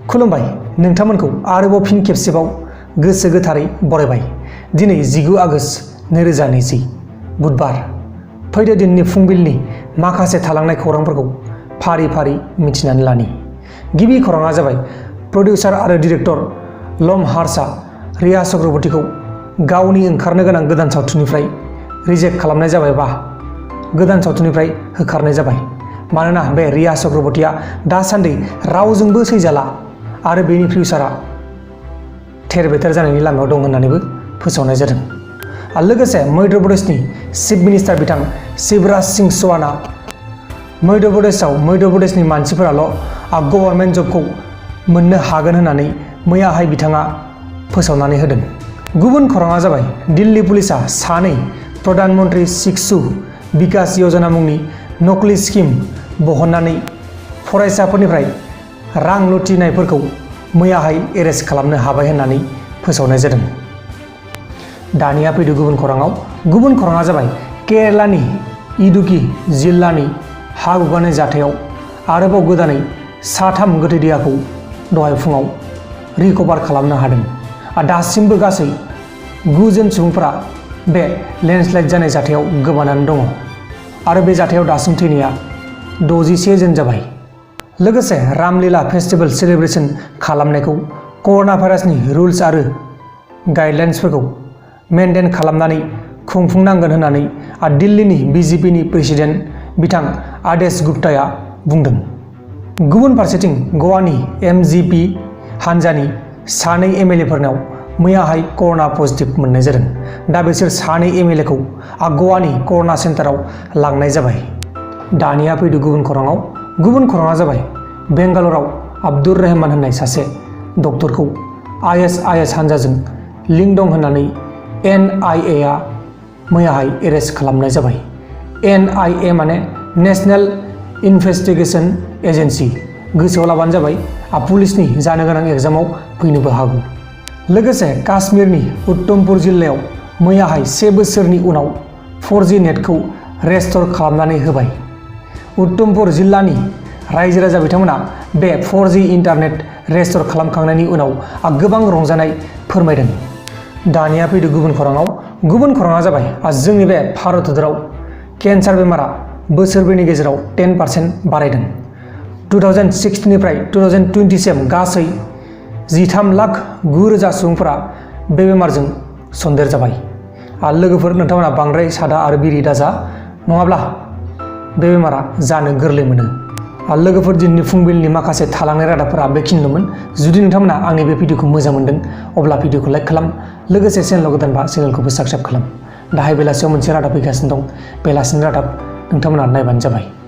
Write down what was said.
खुलुमबाय नोंथांमोनखौ आरोबाव फिन खेबसेबाव गोसो गोथारै बरायबाय। दिनै 19 आगष्ट 2020 बुधबार। फैदो दिननि फुंबिलिनि माखासे थालांनाय खौरांफोरखौ फारि फारि मिथिनानै लानि। गिबि खौराङा जाबाय प्रडिउसार आरो डिरेक्टर लमहार्सआ रिया चक्रवर्तीखौ गावनि ओंखारनो गोनां गोदान सावथुननिफ्राय रिजेक्ट खालामनाय जाबाय बा गोदान सावथुननिफ्राय होखारनाय जाबाय। मानोना बे रिया चक्रवर्तीया दासान्दि रावजोंबो सैजाला आरो बेनि फिउचारा थेर बेथेर जानायनि लामायाव दं होननानैबो फोसावनाय जादों। आरो लोगोसे मध्य प्रदेशनि चिफ मिनिस्टार बिथां शिवराज सिंह चौहानआ मध्य प्रदेशनि मानसिफोराल' गभर्नमेन्ट जबखौ मोननो हागोन होननानै मैयाहाय बिथाङा फोसावनानै होदों। गुबुन खौराङा जाबाय दिल्ली पुलिसआ सानै प्रधान मन्त्रि शिक्षु बिकास यजना मुंनि नकलि स्किम बहननानै फरायसाफोरनिफ्राय रां लुथिनायफोरखौ मैयाहाय एरेस्ट खालामनो हाबाय होननानै फोसावनाय जादों। दानिया फैदो गुबुन खौराङा जाबाय केरेलानि इडुक्की जिल्लानि हा गुगानाय जाथायाव आरोबाव गोदानै 3 गोथै देहाखौ दहाय फुङाव रिकभार खालामनो हादों। दासिमबो गासै 9 जन सुबुंफोरा बे लेन्डस्लाइड जानाय जाथायाव गोमानानै दङ आरो बे जाथायाव दासिम थैनाया 61 जन जाबाय। लोगोसे रामलीला फेस्टिभेल सेलिब्रेशन खालामनायखौ कर'ना भाइरासनि रुल्स आरो गाइडलाइन्सफोरखौ मेनटेन खालामनानै खुंफुंनांगोन होननानै दिल्लीनि बिजेपिनि प्रेसिडेन्ट बिथां आदेश गुप्ताया बुंदों। गुबुन फारसेथिं गवानि एमजिपि हानजानि 2 एमएलएफोरनाव मैयाहाय कर'ना पजिटिभ मोननाय जादों। दा बिसोर 2 एमएलएखौ गवानि कर'ना सेन्टाराव लांनाय जाबाय। दानिया फैदो गुबुन खौराङा जाबाय बेंगालराव आब्दुर रहमान होननाय सासे डक्टरखौ आइएसआइएस हानजाजों लिंक दं होननानै एनआइएआ मैयाहाय एरेस्ट खालामनाय जाबाय। एनआइए माने नेशनेल इनभेस्टिगेशन एजेन्सि। गोसोआव लाबानो जाबाय पुलिसनि जानो गोनां एग्जामाव फैनोबो हागौ। लोगोसे काश्मीरनि उत्तमपुर जिल्लायाव मैयाहाय 1 बोसोरनि उनाव 4G नेटखौ रेस्ट'र खालामनानै होबाय। उत्तमपुर जिल्लानि रायजो राजा बिथांमोना बे 4G इन्टारनेट रेस्ट'र खालामखांनायनि उनाव गोबां रंजानाय फोरमायदों। दानिया फैदो गुबुन खौराङा जाबाय जोंनि बे भारत हादराव केन्सार बेमारा बोसोरब्रैनि गेजेराव 10% बारायदों। 2016 निफ्राय 2020 सिम गासै 13,09,000 सुबुंफोरा बे बेमारजों सन्देर जाबाय। आरो लोगोफोर नोंथांमोना बांद्राय सादा आरो बिरि दाजा, नङाब्ला बे बेमारा जानो गोरलै मोनो। आरो लोगोफोर दिनैनि फुंबिलिनि माखासे थालांनाय रादाबफोरा बेखिनिल'मोन। जुदि नोंथांमोना आंनि बे भिडिअखौ मोजां मोनदों अब्ला भिडिअखौ लाइक खालाम, लोगोसे चेनेलाव गोदानबा चेनेलखौबो साबस्क्राइब खालाम। दाहाय बेलासियाव मोनसे रादाब फैगासिनो दं, बेलासिनि रादाब नोंथांमोना नायबानो जाबाय।